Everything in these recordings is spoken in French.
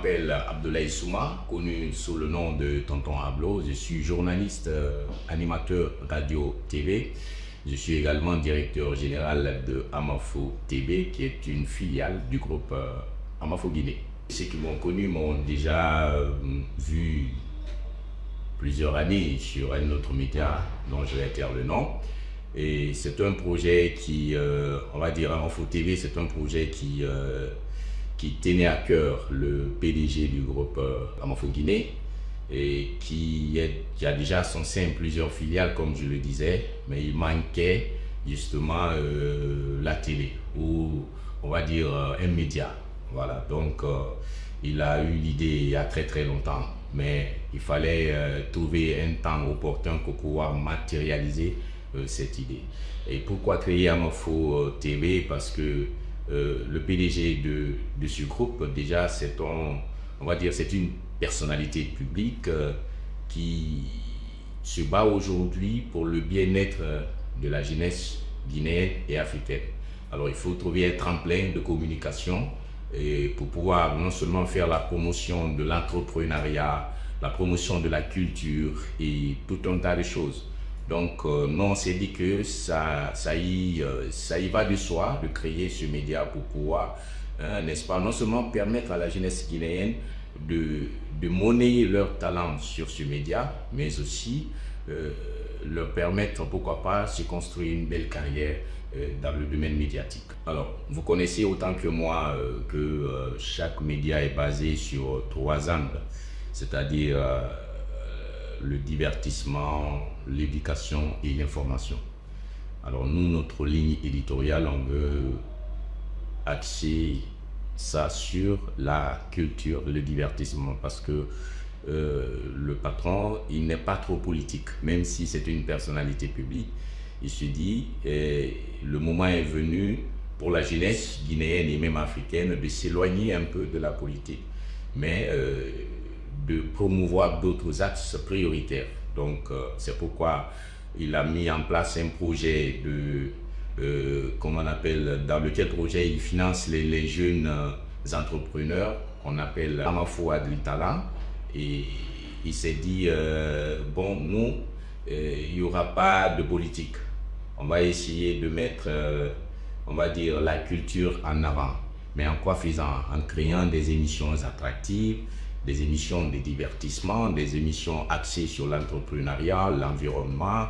m'appelle Abdoulaye Souma, connu sous le nom de Tonton Ablo. Je suis journaliste, animateur radio-tv. Je suis également directeur général de Amafo TV, qui est une filiale du groupe Amafo Guinée. Ceux qui m'ont connu m'ont déjà vu plusieurs années sur un autre média dont je vais taire le nom. Et c'est un projet qui, on va dire Amafo TV, c'est un projet qui tenait à cœur le PDG du groupe Amafo Guinée et qui a déjà à son sein plusieurs filiales, comme je le disais, mais il manquait justement la télé ou on va dire un média. Voilà, donc il a eu l'idée il y a très longtemps, mais il fallait trouver un temps opportun pour pouvoir matérialiser cette idée. Et pourquoi créer Amafo TV? Parce que le PDG de ce groupe, déjà, on va dire, c'est une personnalité publique qui se bat aujourd'hui pour le bien-être de la jeunesse guinéenne et africaine. Alors, il faut trouver un tremplin de communication et pour pouvoir non seulement faire la promotion de l'entrepreneuriat, la promotion de la culture et tout un tas de choses. Donc, nous, on s'est dit que ça y va de soi de créer ce média pour pouvoir, n'est-ce pas, non seulement permettre à la jeunesse guinéenne de monnayer leur talent sur ce média, mais aussi leur permettre, pourquoi pas, de se construire une belle carrière dans le domaine médiatique. Alors, vous connaissez autant que moi que chaque média est basé sur 3 angles, c'est-à-dire le divertissement, l'éducation et l'information. Alors nous, notre ligne éditoriale, on veut axer ça sur la culture, le divertissement, parce que le patron, il n'est pas trop politique, même si c'est une personnalité publique. Il se dit, le moment est venu pour la jeunesse guinéenne et même africaine de s'éloigner un peu de la politique, mais de promouvoir d'autres axes prioritaires. Donc, c'est pourquoi il a mis en place un projet comment on appelle, dans lequel projet il finance les jeunes entrepreneurs qu'on appelle Amafo Adli-Talent. Et il s'est dit, bon, nous, il n'y aura pas de politique. On va essayer de mettre, on va dire, la culture en avant. Mais en quoi faisant? En créant des émissions attractives, des émissions de divertissement, des émissions axées sur l'entrepreneuriat, l'environnement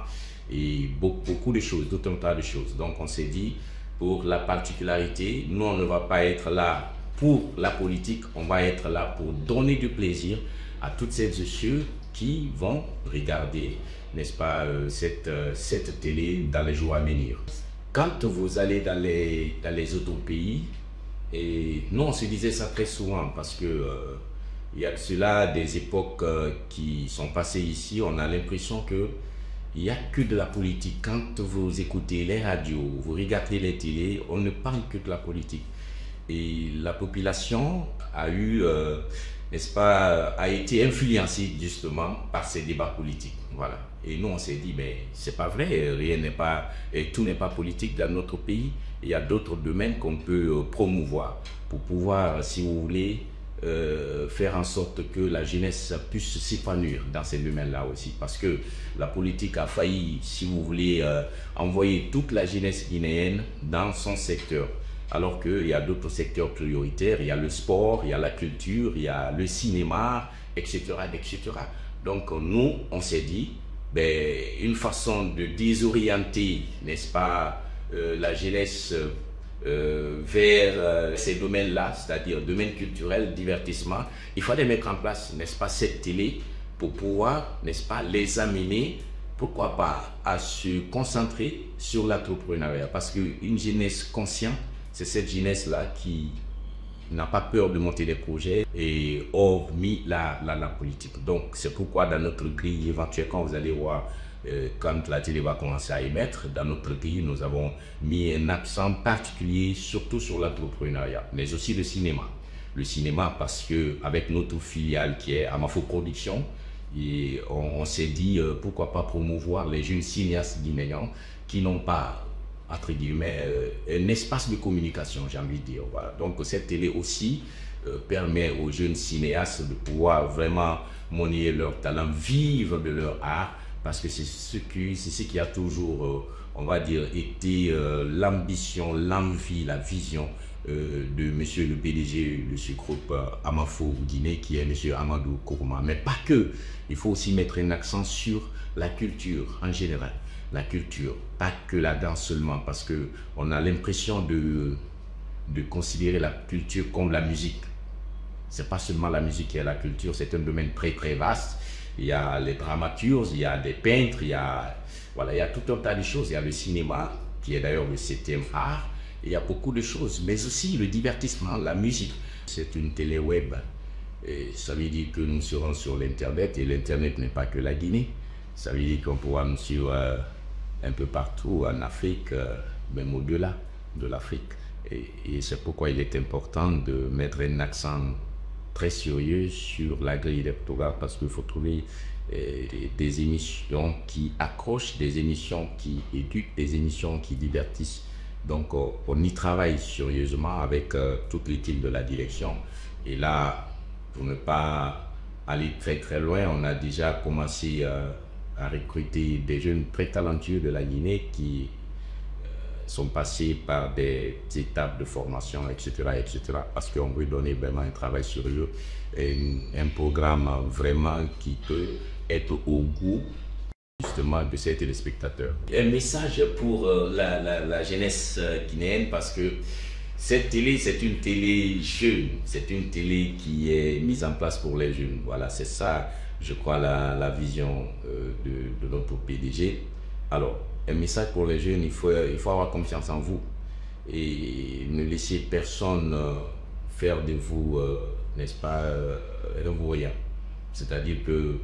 et beaucoup de choses, tout un tas de choses. Donc on s'est dit, pour la particularité, nous on ne va pas être là pour la politique, on va être là pour donner du plaisir à toutes celles et ceux qui vont regarder, n'est-ce pas, cette télé dans les jours à venir. Quand vous allez dans les autres pays, et nous on se disait ça très souvent parce que il y a de cela des époques qui sont passées ici, on a l'impression qu'il n'y a que de la politique. Quand vous écoutez les radios, vous regardez les télés, on ne parle que de la politique. Et la population a eu, n'est-ce pas, a été influencée justement par ces débats politiques. Voilà. Et nous on s'est dit, mais c'est pas vrai, rien n'est pas, tout n'est pas politique dans notre pays. Il y a d'autres domaines qu'on peut promouvoir pour pouvoir, si vous voulez, faire en sorte que la jeunesse puisse s'épanouir dans ces domaines-là aussi. Parce que la politique a failli, si vous voulez, envoyer toute la jeunesse guinéenne dans son secteur. Alors qu'il y a d'autres secteurs prioritaires, il y a le sport, il y a la culture, il y a le cinéma, etc. etc. Donc nous, on s'est dit, ben, une façon de désorienter, n'est-ce pas, la jeunesse vers ces domaines-là, c'est-à-dire domaine culturel, divertissement, il fallait mettre en place, n'est-ce pas, cette télé pour pouvoir, n'est-ce pas, les amener, pourquoi pas, à se concentrer sur l'entrepreneuriat. Parce qu'une jeunesse consciente, c'est cette jeunesse-là qui n'a pas peur de monter des projets et hormis la politique. Donc c'est pourquoi dans notre grille éventuelle, quand vous allez voir, quand la télé va commencer à émettre, dans notre grille, nous avons mis un accent particulier surtout sur l'entrepreneuriat, mais aussi le cinéma. Le cinéma parce que avec notre filiale qui est Amafo Production, et on s'est dit pourquoi pas promouvoir les jeunes cinéastes guinéens qui n'ont pas, entre guillemets, un espace de communication, j'ai envie de dire. Voilà. Donc cette télé aussi permet aux jeunes cinéastes de pouvoir vraiment monnayer leur talent, vivre de leur art, parce que c'est ce qui a toujours, on va dire, été l'ambition, l'envie, la vision de monsieur le PDG de ce groupe Amafo Guinée, qui est monsieur Amadou Kourouma. Mais pas que, il faut aussi mettre un accent sur la culture en général. La culture, pas que la danse seulement, parce qu'on a l'impression de considérer la culture comme la musique. C'est pas seulement la musique qui est la culture, c'est un domaine très très vaste. Il y a les dramaturges, il y a des peintres, il y a tout un tas de choses. Il y a le cinéma, qui est d'ailleurs le 7e art. Il y a beaucoup de choses, mais aussi le divertissement, la musique. C'est une télé web. Et ça veut dire que nous serons sur l'Internet, et l'Internet n'est pas que la Guinée. Ça veut dire qu'on pourra nous suivre un peu partout en Afrique, même au-delà de l'Afrique. Et c'est pourquoi il est important de mettre un accent très sérieux sur la grille des programmes, parce qu'il faut trouver des émissions qui accrochent, des émissions qui éduquent, des émissions qui divertissent. Donc on y travaille sérieusement avec toute l'équipe de la direction. Et là, pour ne pas aller très très loin, on a déjà commencé à recruter des jeunes très talentueux de la Guinée qui sont passés par des étapes de formation, etc., etc., parce qu'on veut donner vraiment un travail sérieux et un programme vraiment qui peut être au goût justement de ces téléspectateurs. Un message pour la jeunesse guinéenne, parce que cette télé, c'est une télé jeune, c'est une télé qui est mise en place pour les jeunes. Voilà, c'est ça, je crois, la vision de notre PDG. Alors, un message pour les jeunes, il faut avoir confiance en vous et ne laissez personne faire de vous, n'est-ce pas, un voyant. C'est-à-dire que,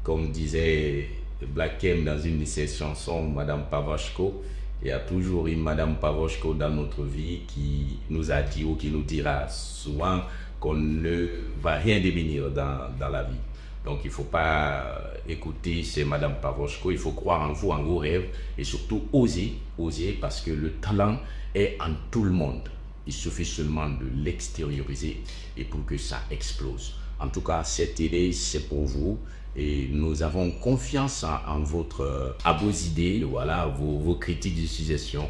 comme disait Black M dans une de ses chansons, Madame Pavashko, il y a toujours une Madame Pavashko dans notre vie qui nous a dit ou qui nous dira souvent qu'on ne va rien devenir dans la vie. Donc il ne faut pas écouter ces Madame Pavashko, il faut croire en vous, en vos rêves, et surtout oser, parce que le talent est en tout le monde. Il suffit seulement de l'extérioriser et pour que ça explose. En tout cas, cette idée, c'est pour vous. Et nous avons confiance en vos idées, voilà, vos critiques de suggestions.